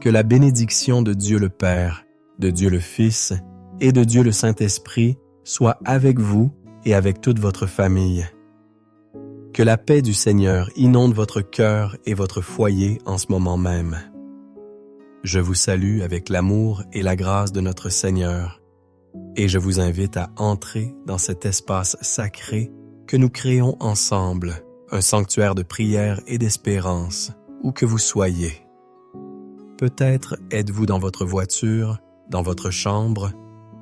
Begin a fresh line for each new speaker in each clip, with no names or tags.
que la bénédiction de Dieu le Père, de Dieu le Fils et de Dieu le Saint-Esprit soit avec vous et avec toute votre famille. Que la paix du Seigneur inonde votre cœur et votre foyer en ce moment même. Je vous salue avec l'amour et la grâce de notre Seigneur, et je vous invite à entrer dans cet espace sacré que nous créons ensemble, un sanctuaire de prière et d'espérance, où que vous soyez. Peut-être êtes-vous dans votre voiture, dans votre chambre,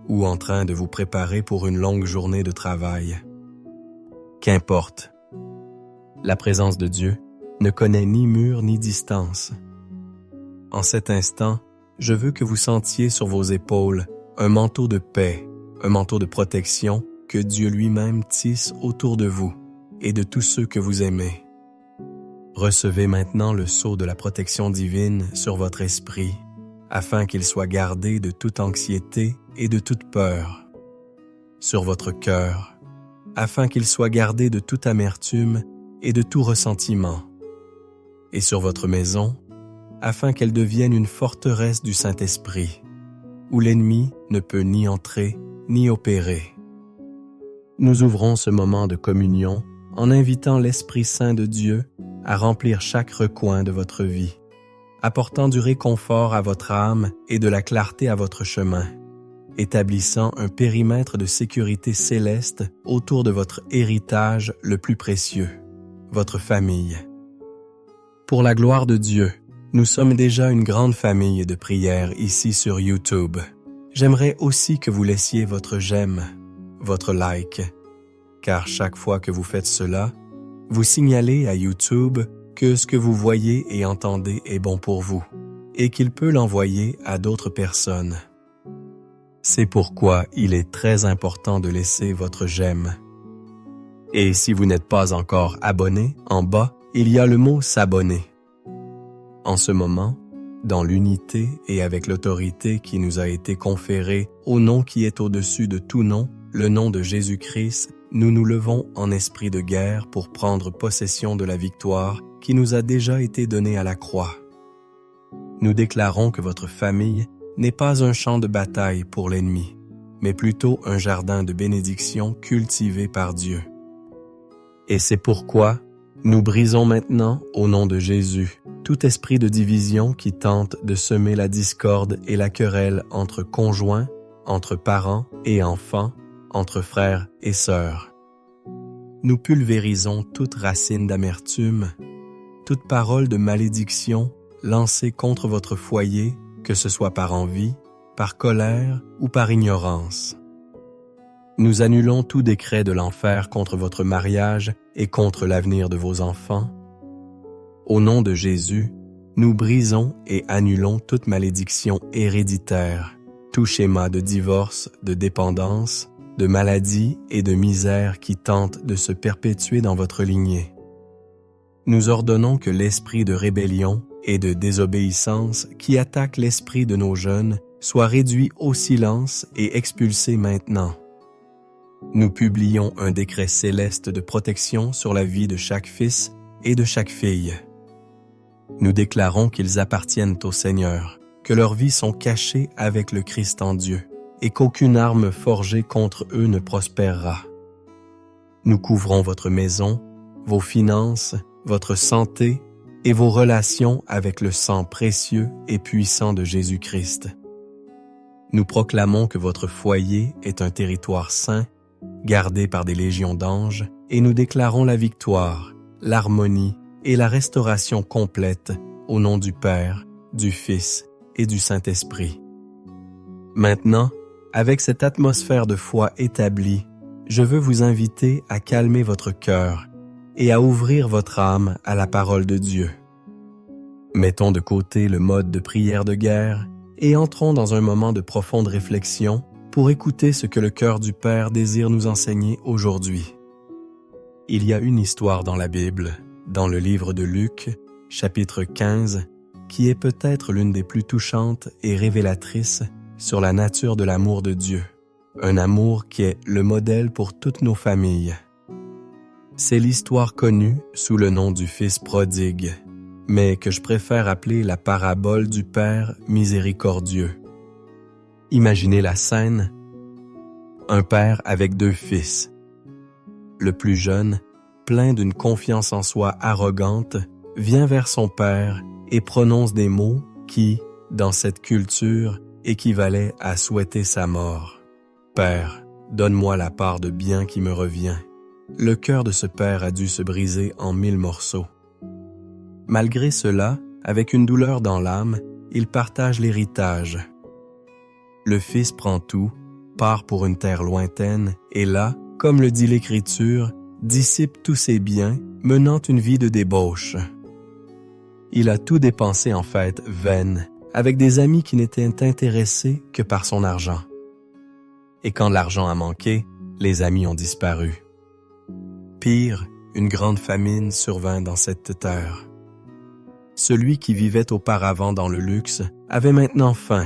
ou en train de vous préparer pour une longue journée de travail. Qu'importe. La présence de Dieu ne connaît ni mur ni distance. En cet instant, je veux que vous sentiez sur vos épaules un manteau de paix, un manteau de protection que Dieu lui-même tisse autour de vous et de tous ceux que vous aimez. Recevez maintenant le sceau de la protection divine sur votre esprit, afin qu'il soit gardé de toute anxiété et de toute peur. Sur votre cœur, afin qu'il soit gardé de toute amertume et de tout ressentiment, et sur votre maison, afin qu'elle devienne une forteresse du Saint-Esprit, où l'ennemi ne peut ni entrer ni opérer. Nous ouvrons ce moment de communion en invitant l'Esprit Saint de Dieu à remplir chaque recoin de votre vie, apportant du réconfort à votre âme et de la clarté à votre chemin, établissant un périmètre de sécurité céleste autour de votre héritage le plus précieux, votre famille. Pour la gloire de Dieu, nous sommes déjà une grande famille de prières ici sur YouTube. J'aimerais aussi que vous laissiez votre j'aime, votre like, car chaque fois que vous faites cela, vous signalez à YouTube que ce que vous voyez et entendez est bon pour vous et qu'il peut l'envoyer à d'autres personnes. C'est pourquoi il est très important de laisser votre j'aime. Et si vous n'êtes pas encore abonné, en bas, il y a le mot « s'abonner ». En ce moment, dans l'unité et avec l'autorité qui nous a été conférée au nom qui est au-dessus de tout nom, le nom de Jésus-Christ, nous nous levons en esprit de guerre pour prendre possession de la victoire qui nous a déjà été donnée à la croix. Nous déclarons que votre famille n'est pas un champ de bataille pour l'ennemi, mais plutôt un jardin de bénédiction cultivé par Dieu. Et c'est pourquoi nous brisons maintenant, au nom de Jésus, tout esprit de division qui tente de semer la discorde et la querelle entre conjoints, entre parents et enfants, entre frères et sœurs. Nous pulvérisons toute racine d'amertume, toute parole de malédiction lancée contre votre foyer, que ce soit par envie, par colère ou par ignorance. Nous annulons tout décret de l'enfer contre votre mariage et contre l'avenir de vos enfants. Au nom de Jésus, nous brisons et annulons toute malédiction héréditaire, tout schéma de divorce, de dépendance, de maladie et de misère qui tente de se perpétuer dans votre lignée. Nous ordonnons que l'esprit de rébellion et de désobéissance qui attaque l'esprit de nos jeunes soit réduit au silence et expulsé maintenant. Nous publions un décret céleste de protection sur la vie de chaque fils et de chaque fille. Nous déclarons qu'ils appartiennent au Seigneur, que leurs vies sont cachées avec le Christ en Dieu et qu'aucune arme forgée contre eux ne prospérera. Nous couvrons votre maison, vos finances, votre santé et vos relations avec le sang précieux et puissant de Jésus-Christ. Nous proclamons que votre foyer est un territoire saint, gardé par des légions d'anges, et nous déclarons la victoire, l'harmonie et la restauration complète au nom du Père, du Fils et du Saint-Esprit. Maintenant, avec cette atmosphère de foi établie, je veux vous inviter à calmer votre cœur et à ouvrir votre âme à la parole de Dieu. Mettons de côté le mode de prière de guerre et entrons dans un moment de profonde réflexion pour écouter ce que le cœur du Père désire nous enseigner aujourd'hui. Il y a une histoire dans la Bible, dans le livre de Luc, chapitre 15, qui est peut-être l'une des plus touchantes et révélatrices sur la nature de l'amour de Dieu, un amour qui est le modèle pour toutes nos familles. C'est l'histoire connue sous le nom du Fils prodigue. mais que je préfère appeler la parabole du Père miséricordieux. Imaginez la scène. Un père avec 2 fils. Le plus jeune, plein d'une confiance en soi arrogante, vient vers son père et prononce des mots qui, dans cette culture, équivalaient à souhaiter sa mort. « Père, donne-moi la part de bien qui me revient. » Le cœur de ce père a dû se briser en 1000 morceaux. Malgré cela, avec une douleur dans l'âme, il partage l'héritage. Le fils prend tout, part pour une terre lointaine, et là, comme le dit l'Écriture, dissipe tous ses biens, menant une vie de débauche. Il a tout dépensé en fêtes vaines, avec des amis qui n'étaient intéressés que par son argent. Et quand l'argent a manqué, les amis ont disparu. Pire, une grande famine survint dans cette terre. Celui qui vivait auparavant dans le luxe avait maintenant faim.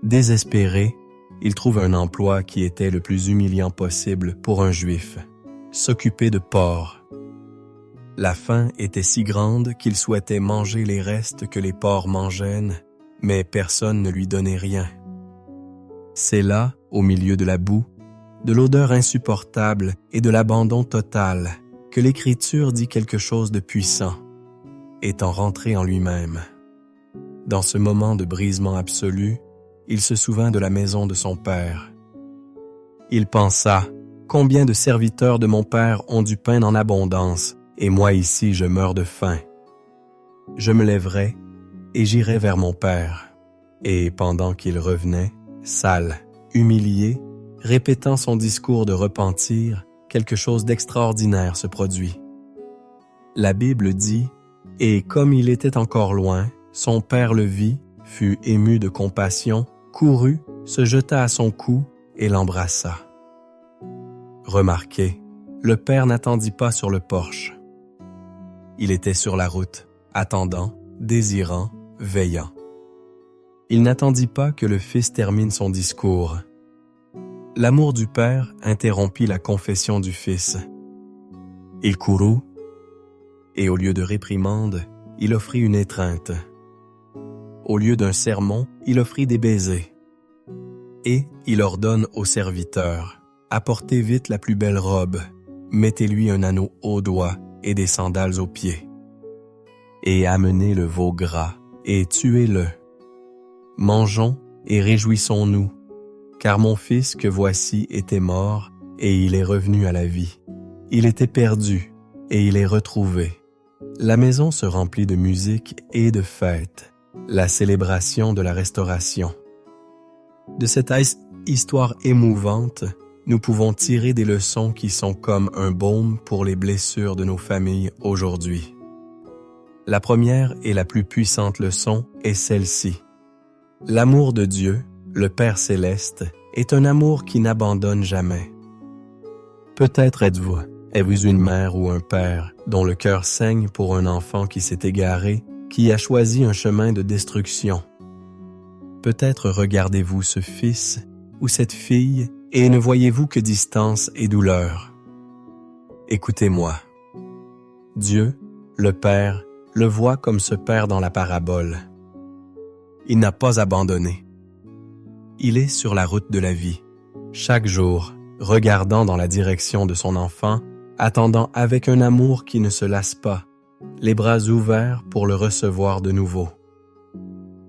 Désespéré, il trouve un emploi qui était le plus humiliant possible pour un Juif, s'occuper de porcs. La faim était si grande qu'il souhaitait manger les restes que les porcs mangeaient, mais personne ne lui donnait rien. C'est là, au milieu de la boue, de l'odeur insupportable et de l'abandon total, que l'Écriture dit quelque chose de puissant, étant rentré en lui-même. Dans ce moment de brisement absolu, il se souvint de la maison de son père. Il pensa, « Combien de serviteurs de mon père ont du pain en abondance, et moi ici je meurs de faim. Je me lèverai et j'irai vers mon père. » Et pendant qu'il revenait, sale, humilié, répétant son discours de repentir, quelque chose d'extraordinaire se produit. La Bible dit, « Et comme il était encore loin, son père le vit, fut ému de compassion, courut, se jeta à son cou et l'embrassa. » Remarquez, le père n'attendit pas sur le porche. Il était sur la route, attendant, désirant, veillant. Il n'attendit pas que le fils termine son discours. L'amour du père interrompit la confession du fils. Il courut, et au lieu de réprimande, il offrit une étreinte. Au lieu d'un sermon, il offrit des baisers. Et il ordonne au serviteur, « Apportez vite la plus belle robe, mettez-lui un anneau au doigt et des sandales aux pieds. Et amenez le veau gras, et tuez-le. Mangeons et réjouissons-nous, car mon fils que voici était mort, et il est revenu à la vie. Il était perdu, et il est retrouvé. » La maison se remplit de musique et de fêtes, la célébration de la restauration. De cette histoire émouvante, nous pouvons tirer des leçons qui sont comme un baume pour les blessures de nos familles aujourd'hui. La première et la plus puissante leçon est celle-ci. L'amour de Dieu, le Père céleste, est un amour qui n'abandonne jamais. Peut-être êtes-vous une mère ou un père dont le cœur saigne pour un enfant qui s'est égaré, qui a choisi un chemin de destruction. Peut-être regardez-vous ce fils ou cette fille et ne voyez-vous que distance et douleur. Écoutez-moi. Dieu, le Père, le voit comme ce père dans la parabole. Il n'a pas abandonné. Il est sur la route de la vie, chaque jour, regardant dans la direction de son enfant, attendant avec un amour qui ne se lasse pas, les bras ouverts pour le recevoir de nouveau.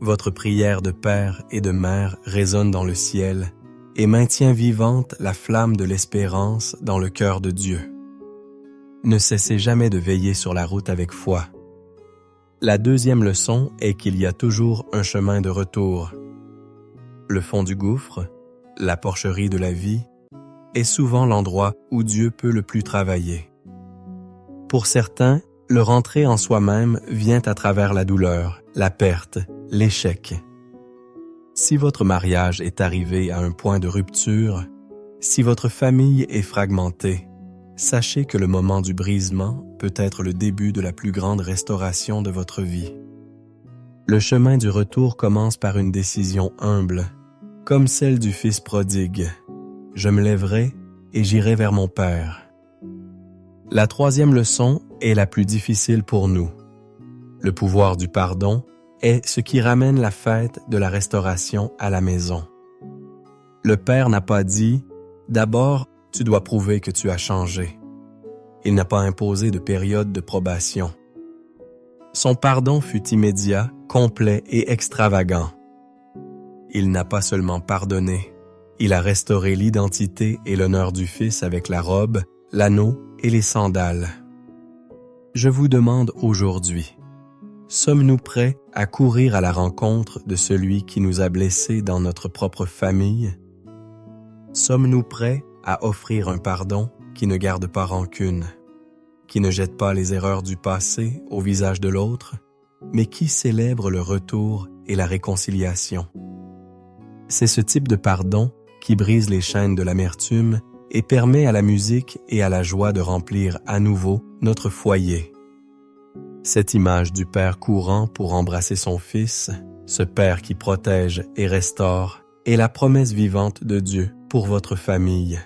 Votre prière de père et de mère résonne dans le ciel et maintient vivante la flamme de l'espérance dans le cœur de Dieu. Ne cessez jamais de veiller sur la route avec foi. La deuxième leçon est qu'il y a toujours un chemin de retour. Le fond du gouffre, la porcherie de la vie, est souvent l'endroit où Dieu peut le plus travailler. Pour certains, le rentrer en soi-même vient à travers la douleur, la perte, l'échec. Si votre mariage est arrivé à un point de rupture, si votre famille est fragmentée, sachez que le moment du brisement peut être le début de la plus grande restauration de votre vie. Le chemin du retour commence par une décision humble, comme celle du fils prodigue. Je me lèverai et j'irai vers mon Père. La troisième leçon est la plus difficile pour nous. Le pouvoir du pardon est ce qui ramène la fête de la restauration à la maison. Le Père n'a pas dit « D'abord, tu dois prouver que tu as changé ». Il n'a pas imposé de période de probation. Son pardon fut immédiat, complet et extravagant. Il n'a pas seulement pardonné, il a restauré l'identité et l'honneur du Fils avec la robe, l'anneau et les sandales. Je vous demande aujourd'hui, sommes-nous prêts à courir à la rencontre de celui qui nous a blessés dans notre propre famille? Sommes-nous prêts à offrir un pardon qui ne garde pas rancune, qui ne jette pas les erreurs du passé au visage de l'autre, mais qui célèbre le retour et la réconciliation? C'est ce type de pardon qui brise les chaînes de l'amertume et permet à la musique et à la joie de remplir à nouveau notre foyer. Cette image du Père courant pour embrasser son Fils, ce Père qui protège et restaure, est la promesse vivante de Dieu pour votre famille.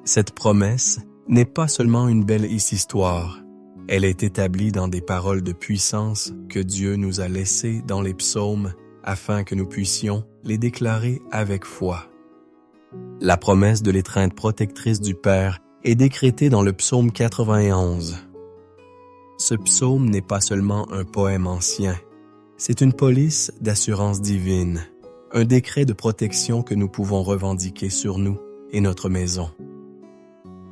Cette promesse n'est pas seulement une belle histoire, elle est établie dans des paroles de puissance que Dieu nous a laissées dans les psaumes afin que nous puissions les déclarer avec foi. La promesse de l'étreinte protectrice du Père est décrétée dans le psaume 91. Ce psaume n'est pas seulement un poème ancien, c'est une police d'assurance divine, un décret de protection que nous pouvons revendiquer sur nous et notre maison.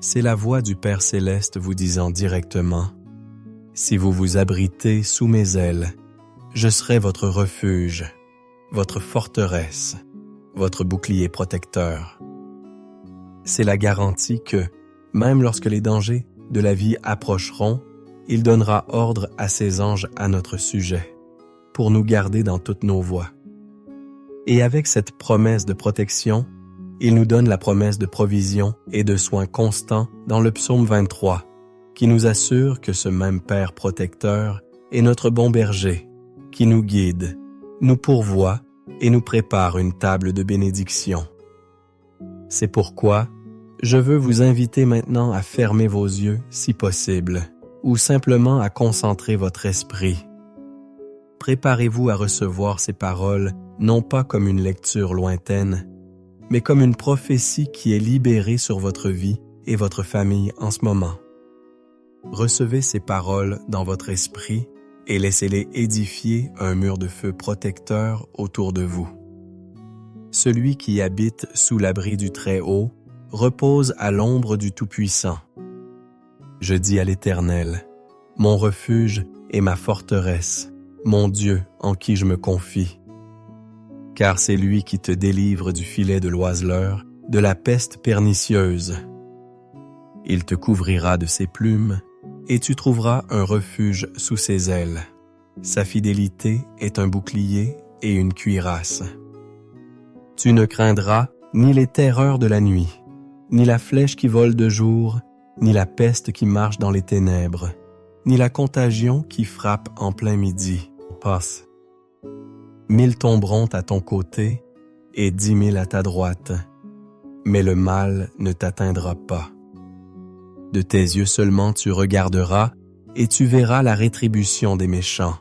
C'est la voix du Père céleste vous disant directement « Si vous vous abritez sous mes ailes, je serai votre refuge, votre forteresse, votre bouclier protecteur. » C'est la garantie que, même lorsque les dangers de la vie approcheront, il donnera ordre à ses anges à notre sujet, pour nous garder dans toutes nos voies. Et avec cette promesse de protection, il nous donne la promesse de provision et de soins constants dans le psaume 23, qui nous assure que ce même Père protecteur est notre bon berger, qui nous guide, nous pourvoit et nous prépare une table de bénédiction. C'est pourquoi je veux vous inviter maintenant à fermer vos yeux si possible, ou simplement à concentrer votre esprit. Préparez-vous à recevoir ces paroles non pas comme une lecture lointaine, mais comme une prophétie qui est libérée sur votre vie et votre famille en ce moment. Recevez ces paroles dans votre esprit et laissez-les édifier un mur de feu protecteur autour de vous. Celui qui habite sous l'abri du Très-Haut repose à l'ombre du Tout-Puissant. Je dis à l'Éternel, mon refuge et ma forteresse, mon Dieu en qui je me confie. Car c'est lui qui te délivre du filet de l'oiseleur, de la peste pernicieuse. Il te couvrira de ses plumes, et tu trouveras un refuge sous ses ailes. Sa fidélité est un bouclier et une cuirasse. Tu ne craindras ni les terreurs de la nuit, ni la flèche qui vole de jour, ni la peste qui marche dans les ténèbres, ni la contagion qui frappe en plein midi. Passe. 1000 tomberont à ton côté et 10 000 à ta droite, mais le mal ne t'atteindra pas. De tes yeux seulement tu regarderas et tu verras la rétribution des méchants.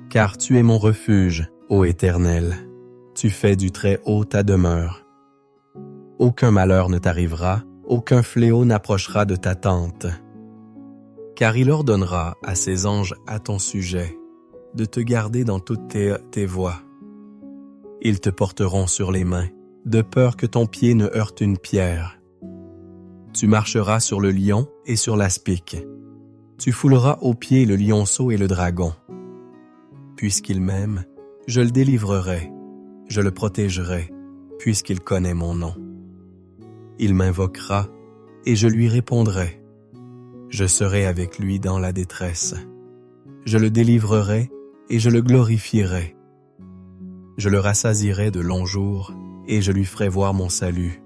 Car tu es mon refuge, ô Éternel, tu fais du Très-Haut ta demeure. Aucun malheur ne t'arrivera, aucun fléau n'approchera de ta tente. Car il ordonnera à ses anges à ton sujet de te garder dans toutes tes voies. Ils te porteront sur les mains, de peur que ton pied ne heurte une pierre. Tu marcheras sur le lion et sur l'aspic. Tu fouleras aux pieds le lionceau et le dragon. Puisqu'il m'aime, je le délivrerai, je le protégerai, puisqu'il connaît mon nom. Il m'invoquera, et je lui répondrai. Je serai avec lui dans la détresse. Je le délivrerai, et je le glorifierai. Je le rassasierai de longs jours, et je lui ferai voir mon salut.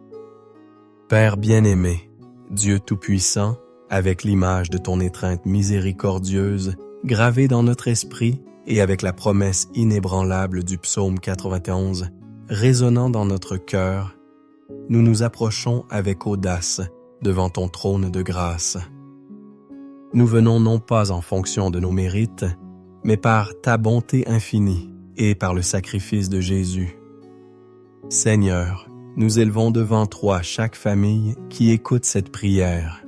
Père bien-aimé, Dieu Tout-Puissant, avec l'image de ton étreinte miséricordieuse gravée dans notre esprit et avec la promesse inébranlable du psaume 91 résonnant dans notre cœur, nous nous approchons avec audace devant ton trône de grâce. nous venons non pas en fonction de nos mérites, mais par ta bonté infinie et par le sacrifice de Jésus. Seigneur, nous élevons devant toi chaque famille qui écoute cette prière.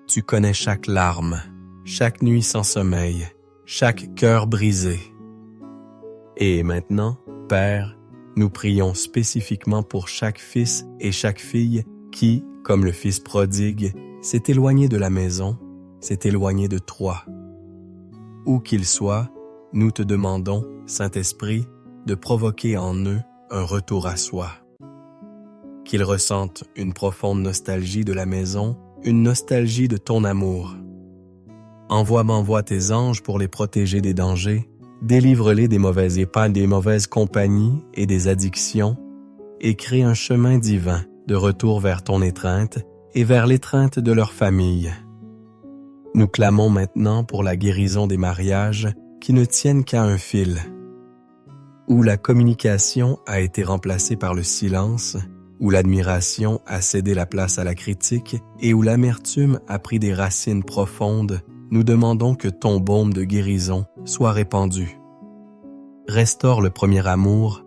Tu connais chaque larme, chaque nuit sans sommeil, chaque cœur brisé. Et maintenant, Père, nous prions spécifiquement pour chaque fils et chaque fille qui, comme le fils prodigue, s'est éloigné de la maison, s'est éloigné de toi. Où qu'ils soient, nous te demandons, Saint-Esprit, de provoquer en eux un retour à soi. Qu'ils ressentent une profonde nostalgie de la maison, une nostalgie de ton amour. Envoie tes anges pour les protéger des dangers, délivre-les des mauvaises épaules, des mauvaises compagnies et des addictions, et crée un chemin divin de retour vers ton étreinte et vers l'étreinte de leur famille. Nous clamons maintenant pour la guérison des mariages qui ne tiennent qu'à un fil, où la communication a été remplacée par le silence, où l'admiration a cédé la place à la critique et où l'amertume a pris des racines profondes. Nous demandons que ton baume de guérison soit répandu. Restaure le premier amour,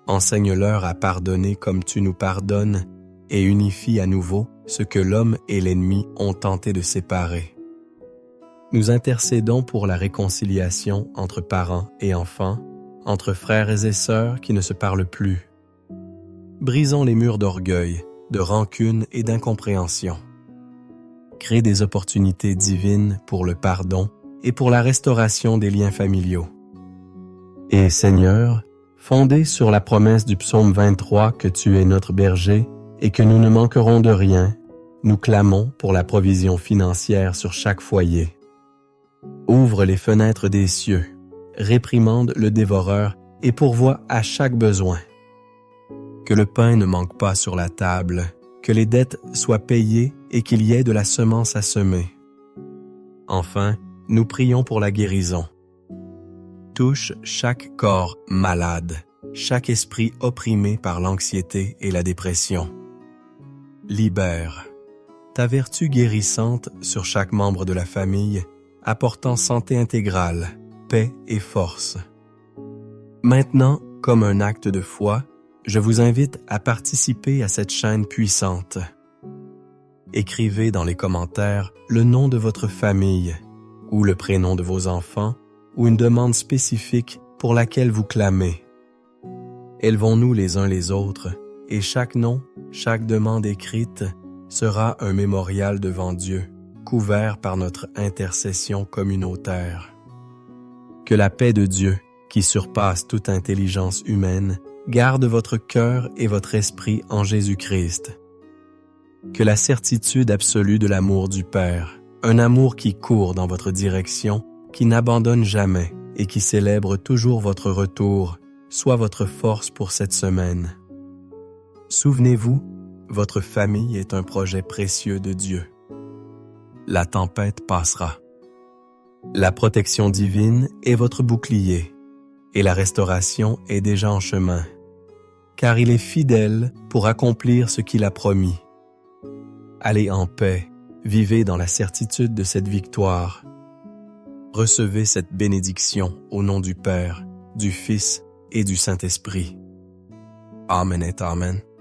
enseigne-leur à pardonner comme tu nous pardonnes et unifie à nouveau ce que l'homme et l'ennemi ont tenté de séparer. Nous intercédons pour la réconciliation entre parents et enfants, entre frères et sœurs qui ne se parlent plus. Brisons les murs d'orgueil, de rancune et d'incompréhension. Crée des opportunités divines pour le pardon et pour la restauration des liens familiaux. Et Seigneur, fondé sur la promesse du psaume 23 que tu es notre berger et que nous ne manquerons de rien, nous clamons pour la provision financière sur chaque foyer. Ouvre les fenêtres des cieux, réprimande le dévoreur et pourvois à chaque besoin. Que le pain ne manque pas sur la table, que les dettes soient payées et qu'il y ait de la semence à semer. Enfin, nous prions pour la guérison. Touche chaque corps malade, chaque esprit opprimé par l'anxiété et la dépression. Libère ta vertu guérissante sur chaque membre de la famille, apportant santé intégrale, paix et force. Maintenant, comme un acte de foi, je vous invite à participer à cette chaîne puissante. Écrivez dans les commentaires le nom de votre famille, ou le prénom de vos enfants, ou une demande spécifique pour laquelle vous clamez. Élevons-nous les uns les autres, et chaque nom, chaque demande écrite sera un mémorial devant Dieu, couvert par notre intercession communautaire. Que la paix de Dieu, qui surpasse toute intelligence humaine, garde votre cœur et votre esprit en Jésus-Christ. Que la certitude absolue de l'amour du Père, un amour qui court dans votre direction, qui n'abandonne jamais et qui célèbre toujours votre retour, soit votre force pour cette semaine. Souvenez-vous, votre famille est un projet précieux de Dieu. La tempête passera. La protection divine est votre bouclier, et la restauration est déjà en chemin, car il est fidèle pour accomplir ce qu'il a promis. Allez en paix, vivez dans la certitude de cette victoire. Recevez cette bénédiction au nom du Père, du Fils et du Saint-Esprit. Amen et Amen.